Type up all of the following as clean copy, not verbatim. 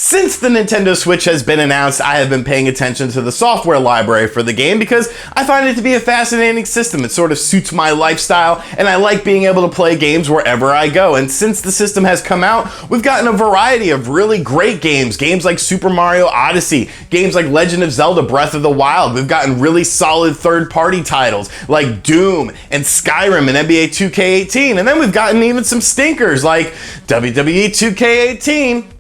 Since the Nintendo Switch has been announced, I have been paying attention to the software library for the game because I find it to be a fascinating system. It sort of suits my lifestyle, and I like being able to play games wherever I go. And since the system has come out, we've gotten a variety of really great games. Games like Super Mario Odyssey, games like Legend of Zelda Breath of the Wild. We've gotten really solid third-party titles like Doom and Skyrim and NBA 2K18. And then we've gotten even some stinkers like WWE 2K18.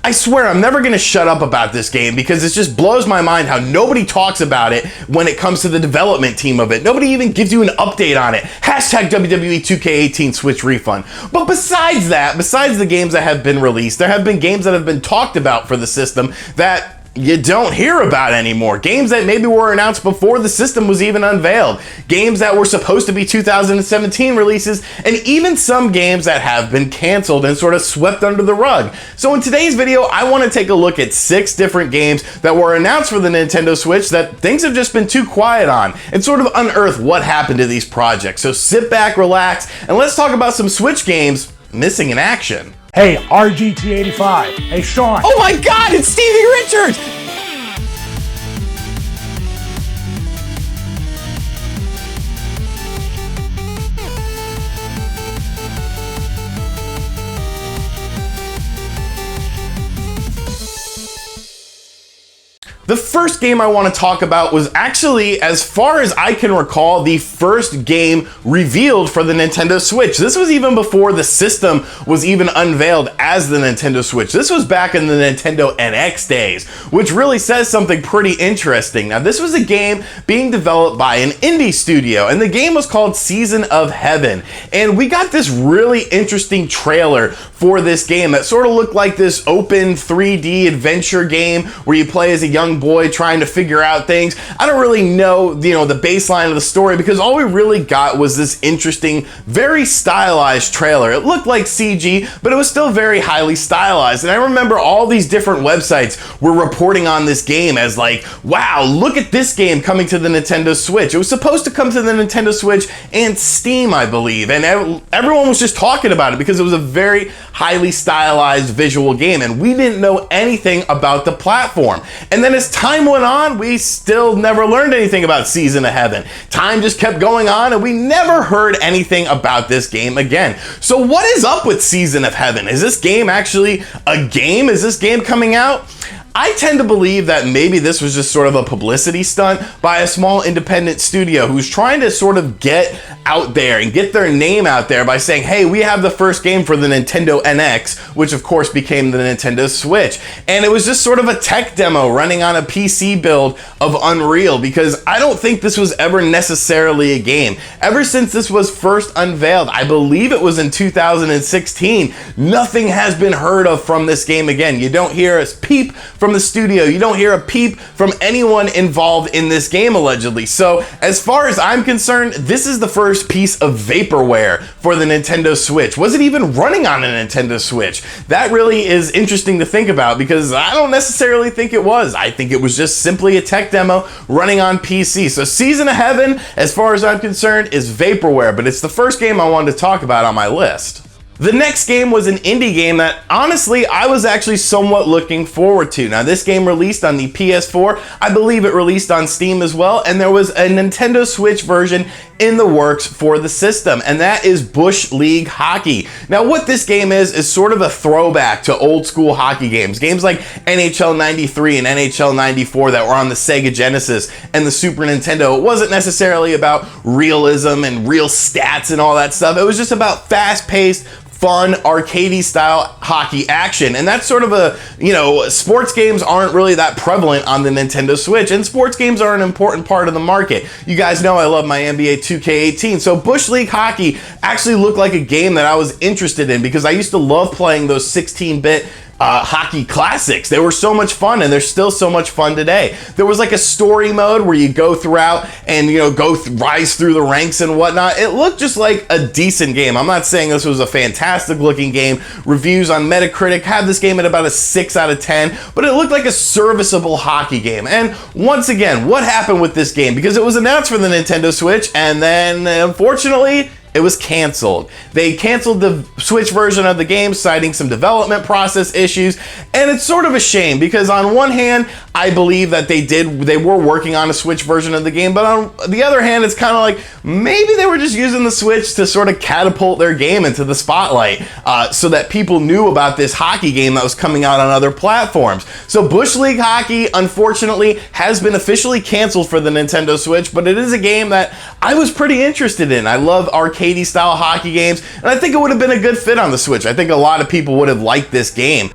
I swear I'm never gonna shut up about this game because it just blows my mind how nobody talks about it when it comes to the development team of it. Nobody even gives you an update on it. Hashtag WWE 2K18 Switch refund. But besides that, besides the games that have been released, there have been games that have been talked about for the system that you don't hear about anymore. Games that maybe were announced before the system was even unveiled. Games that were supposed to be 2017 releases, and even some games that have been canceled and sort of swept under the rug. So in today's video, I want to take a look at 6 different games that were announced for the Nintendo Switch that things have just been too quiet on, and sort of unearth what happened to these projects. So sit back, relax, and let's talk about some Switch games missing in action. Hey, RGT 85. Hey, Sean. Oh my God, it's Stevie Richards! The first game I want to talk about was actually, as far as I can recall, the first game revealed for the Nintendo Switch. This was even before the system was even unveiled as the Nintendo Switch. This was back in the Nintendo NX days, which really says something pretty interesting. Now, this was a game being developed by an indie studio, and the game was called Season of Heaven. And we got this really interesting trailer for this game that sort of looked like this open 3D adventure game where you play as a young boy trying to figure out things. I don't really know, the baseline of the story because all we really got was this interesting, very stylized trailer. It looked like CG, but it was still very highly stylized. And I remember all these different websites were reporting on this game as like, wow, look at this game coming to the Nintendo Switch. It was supposed to come to the Nintendo Switch and Steam, I believe. And everyone was just talking about it because it was a very highly stylized visual game, and we didn't know anything about the platform. And then as time went on, we still never learned anything about Season of Heaven. Time just kept going on, and we never heard anything about this game again. So what is up with Season of Heaven? Is this game actually a game? Is this game coming out? I tend to believe that maybe this was just sort of a publicity stunt by a small independent studio who's trying to sort of get out there and get their name out there by saying, hey, we have the first game for the Nintendo NX, which of course became the Nintendo Switch. And it was just sort of a tech demo running on a PC build of Unreal, because I don't think this was ever necessarily a game. Ever since this was first unveiled, I believe it was in 2016, nothing has been heard of from this game again. You don't hear a peep from the studio. You don't hear a peep from anyone involved in this game, allegedly. So as far as I'm concerned, this is the first piece of Vaporware for the Nintendo Switch. Was it even running on a Nintendo Switch? That really is interesting to think about because I don't necessarily think it was. I think it was just simply a tech demo running on PC. So Season of Heaven, as far as I'm concerned, is Vaporware, but it's the first game I wanted to talk about on my list. The next game was an indie game that, honestly, I was actually somewhat looking forward to. Now, this game released on the PS4. I believe it released on Steam as well, and there was a Nintendo Switch version in the works for the system, and that is Bush League Hockey. Now, what this game is sort of a throwback to old school hockey games. Games like NHL 93 and NHL 94 that were on the Sega Genesis and the Super Nintendo. It wasn't necessarily about realism and real stats and all that stuff. It was just about fast-paced, fun, arcadey style hockey action. And that's sort of a, sports games aren't really that prevalent on the Nintendo Switch, and sports games are an important part of the market. You guys know I love my NBA 2K18, so Bush League Hockey actually looked like a game that I was interested in because I used to love playing those 16-bit hockey classics. They were so much fun, and they're still so much fun today. There was like a story mode where you go throughout and rise through the ranks and whatnot. It looked just like a decent game. I'm not saying this was a fantastic looking game. Reviews on Metacritic have this game at about a 6 out of 10, but it looked like a serviceable hockey game. And once again, what happened with this game? Because it was announced for the Nintendo Switch, and then unfortunately it was canceled. They canceled the Switch version of the game, citing some development process issues, and it's sort of a shame because on one hand, I believe that they were working on a Switch version of the game, but on the other hand, it's kind of like maybe they were just using the Switch to sort of catapult their game into the spotlight so that people knew about this hockey game that was coming out on other platforms. So Bush League Hockey, unfortunately, has been officially canceled for the Nintendo Switch, but it is a game that I was pretty interested in. I love arcadey style hockey games, and I think it would have been a good fit on the Switch. I think a lot of people would have liked this game.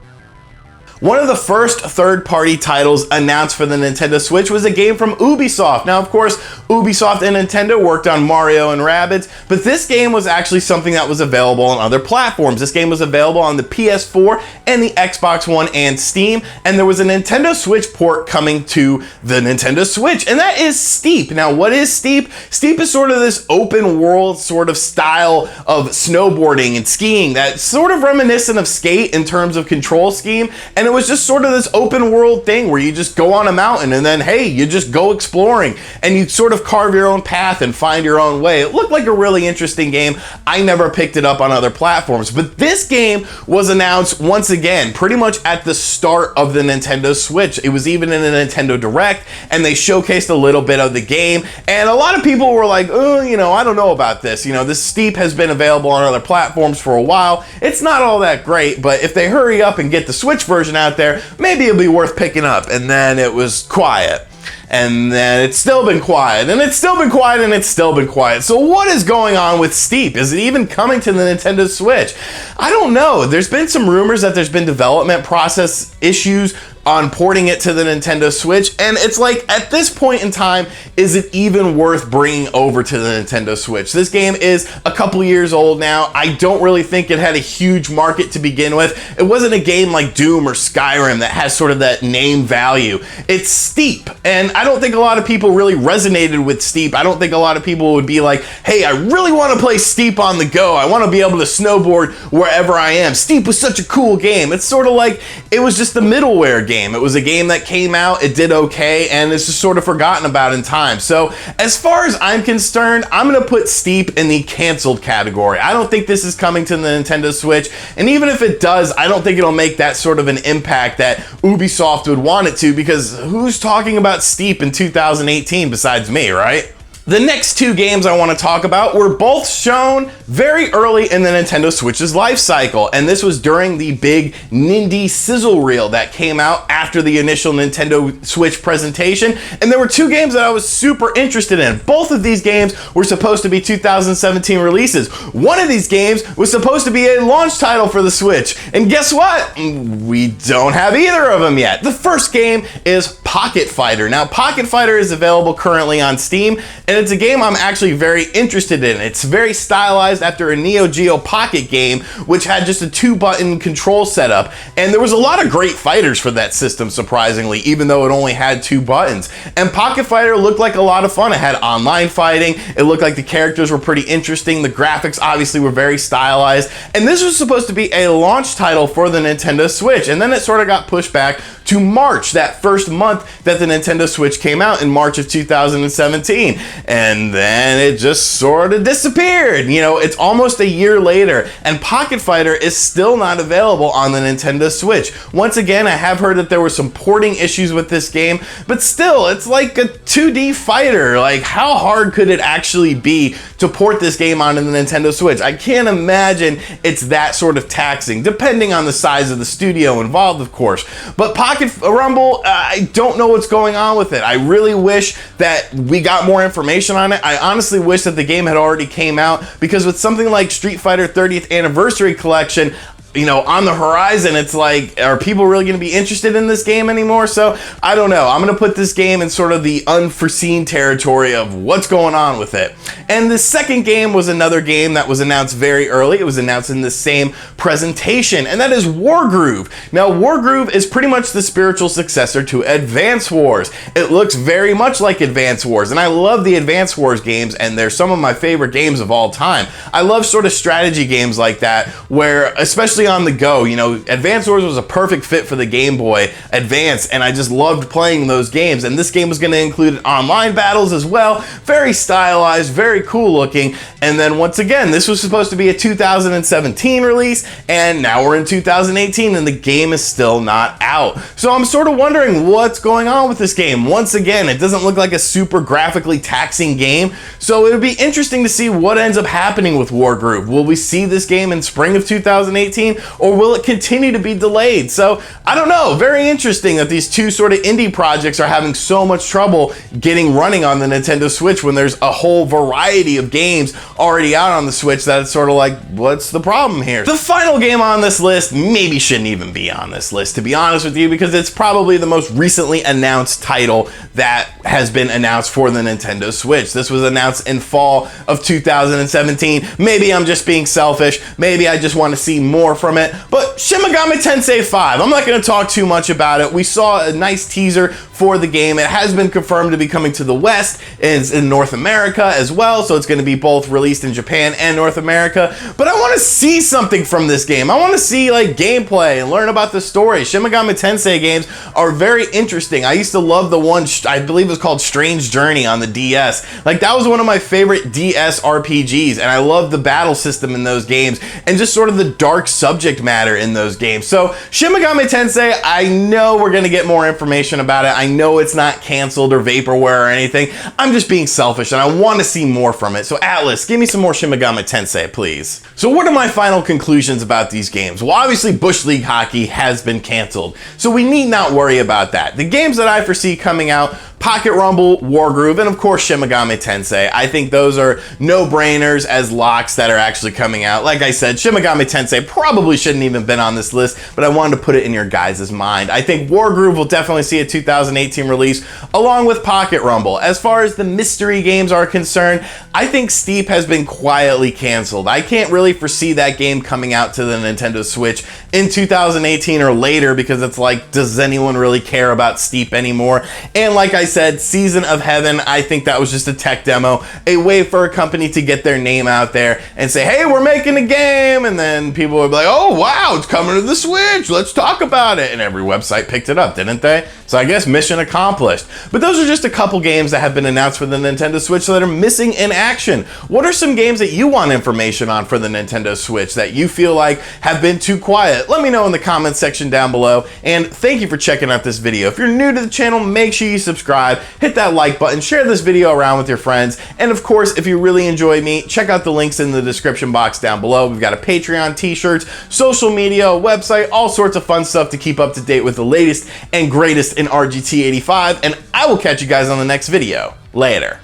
One of the first third-party titles announced for the Nintendo Switch was a game from Ubisoft. Now, of course, Ubisoft and Nintendo worked on Mario and Rabbids, but this game was actually something that was available on other platforms. This game was available on the PS4 and the Xbox One and Steam, and there was a Nintendo Switch port coming to the Nintendo Switch, and that is Steep. Now, what is Steep? Steep is sort of this open world sort of style of snowboarding and skiing that's sort of reminiscent of Skate in terms of control scheme, and it was just sort of this open world thing where you just go on a mountain and then, hey, you just go exploring and you sort of carve your own path and find your own way. It looked like a really interesting game. I never picked it up on other platforms, but this game was announced once again, pretty much at the start of the Nintendo Switch. It was even in a Nintendo Direct, and they showcased a little bit of the game, and a lot of people were like, oh, you know, I don't know about this. You know, this Steep has been available on other platforms for a while. It's not all that great, but if they hurry up and get the Switch version out there, maybe it'll be worth picking up. And then it was quiet. And then it's still been quiet, and it's still been quiet, and it's still been quiet. So what is going on with Steep? Is it even coming to the Nintendo Switch? I don't know. There's been some rumors that there's been development process issues on porting it to the Nintendo Switch, and it's like, at this point in time, is it even worth bringing over to the Nintendo Switch? This game is a couple years old now. I don't really think it had a huge market to begin with. It wasn't a game like Doom or Skyrim that has sort of that name value. It's Steep, and I don't think a lot of people really resonated with Steep. I don't think a lot of people would be like, hey, I really want to play Steep on the go. I want to be able to snowboard wherever I am. Steep was such a cool game. It's sort of like, it was just the middleware game. It was a game that came out, it did okay, and it's just sort of forgotten about in time. So as far as I'm concerned, I'm gonna put Steep in the canceled category. I don't think this is coming to the Nintendo Switch, and even if it does, I don't think it'll make that sort of an impact that Ubisoft would want it to, because who's talking about Steep in 2018 besides me, right? The next two games I want to talk about were both shown very early in the Nintendo Switch's life cycle, and this was during the big Nindy sizzle reel that came out after the initial Nintendo Switch presentation, and there were two games that I was super interested in. Both of these games were supposed to be 2017 releases. One of these games was supposed to be a launch title for the Switch, and guess what? We don't have either of them yet. The first game is Pocket Fighter. Now, Pocket Fighter is available currently on Steam, and it's a game I'm actually very interested in. It's very stylized after a Neo Geo Pocket game, which had just a 2-button control setup, and there was a lot of great fighters for that system, surprisingly, even though it only had 2 buttons. And Pocket Fighter looked like a lot of fun. It had online fighting, it looked like the characters were pretty interesting, the graphics obviously were very stylized, and this was supposed to be a launch title for the Nintendo Switch, and then it sort of got pushed back to March, that first month that the Nintendo Switch came out in March of 2017. And then it just sort of disappeared. You know, it's almost a year later, and Pocket Fighter is still not available on the Nintendo Switch. Once again, I have heard that there were some porting issues with this game, but still, it's like a 2D fighter. Like, how hard could it actually be to port this game onto the Nintendo Switch? I can't imagine it's that sort of taxing, depending on the size of the studio involved, of course. But Pocket Rumble, I don't know what's going on with it. I really wish that we got more information on it. I honestly wish that the game had already came out, because with something like Street Fighter 30th Anniversary Collection, you know, on the horizon, it's like, are people really going to be interested in this game anymore? So I don't know. I'm going to put this game in sort of the unforeseen territory of what's going on with it. And the second game was another game that was announced very early. It was announced in the same presentation, and that is Wargroove. Now, Wargroove is pretty much the spiritual successor to Advance Wars. It looks very much like Advance Wars, and I love the Advance Wars games, and they're some of my favorite games of all time. I love sort of strategy games like that, where, especially especially on the go. You know, Advance Wars was a perfect fit for the Game Boy Advance, and I just loved playing those games. And this game was going to include online battles as well. Very stylized, very cool looking. And then once again, this was supposed to be a 2017 release, and now we're in 2018 and the game is still not out. So I'm sort of wondering what's going on with this game. Once again, it doesn't look like a super graphically taxing game, so it would be interesting to see what ends up happening with Wargroove. Will we see this game in spring of 2018, or will it continue to be delayed? So I don't know. Very interesting that these two sort of indie projects are having so much trouble getting running on the Nintendo Switch when there's a whole variety of games already out on the Switch. That it's sort of like, what's the problem here? The final game on this list maybe shouldn't even be on this list, to be honest with you, because it's probably the most recently announced title that has been announced for the Nintendo Switch. This was announced in fall of 2017. Maybe I'm just being selfish. Maybe I just want to see more from it. But Shin Megami Tensei 5, I'm not going to talk too much about it. We saw a nice teaser for the game. It has been confirmed to be coming to the West. It's in North America as well, so it's going to be both released in Japan and North America. But I want to see something from this game. I want to see like gameplay and learn about the story. Shin Megami Tensei games are very interesting. I used to love the one, I believe it was called Strange Journey on the DS. Like, that was one of my favorite DS RPGs, and I love the battle system in those games and just sort of the dark subject matter in those games. So Shin Megami Tensei, I know we're going to get more information about it. I know it's not canceled or vaporware or anything. I'm just being selfish and I want to see more from it. So Atlas, give me some more Shin Megami Tensei, please. So what are my final conclusions about these games? Well, obviously Bush League Hockey has been canceled, so we need not worry about that. The games that I foresee coming out, Pocket Rumble, Wargroove, and of course Shin Megami Tensei. I think those are no-brainers as locks that are actually coming out. Like I said, Shin Megami Tensei probably shouldn't even been on this list, but I wanted to put it in your guys' mind. I think Wargroove will definitely see a 2018 release, along with Pocket Rumble. As far as the mystery games are concerned, I think Steep has been quietly canceled. I can't really foresee that game coming out to the Nintendo Switch in 2018 or later, because it's like, does anyone really care about Steep anymore? And like I said, Season of Heaven, I think that was just a tech demo, a way for a company to get their name out there and say, hey, we're making a game, and then people would be like, oh wow, it's coming to the Switch, let's talk about it, and every website picked it up, didn't they? So I guess mission accomplished. But those are just a couple games that have been announced for the Nintendo Switch that are missing in action. What are some games that you want information on for the Nintendo Switch that you feel like have been too quiet? Let me know in the comments section down below, and thank you for checking out this video. If you're new to the channel, make sure you subscribe, hit that like button, share this video around with your friends, and of course, if you really enjoy me, check out the links in the description box down below. We've got a Patreon, t-shirts, social media, a website, all sorts of fun stuff to keep up to date with the latest and greatest in RGT 85, and I will catch you guys on the next video. Later.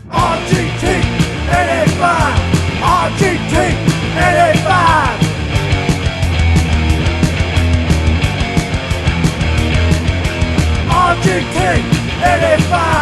RGT 85! RGT 85! RGT 85!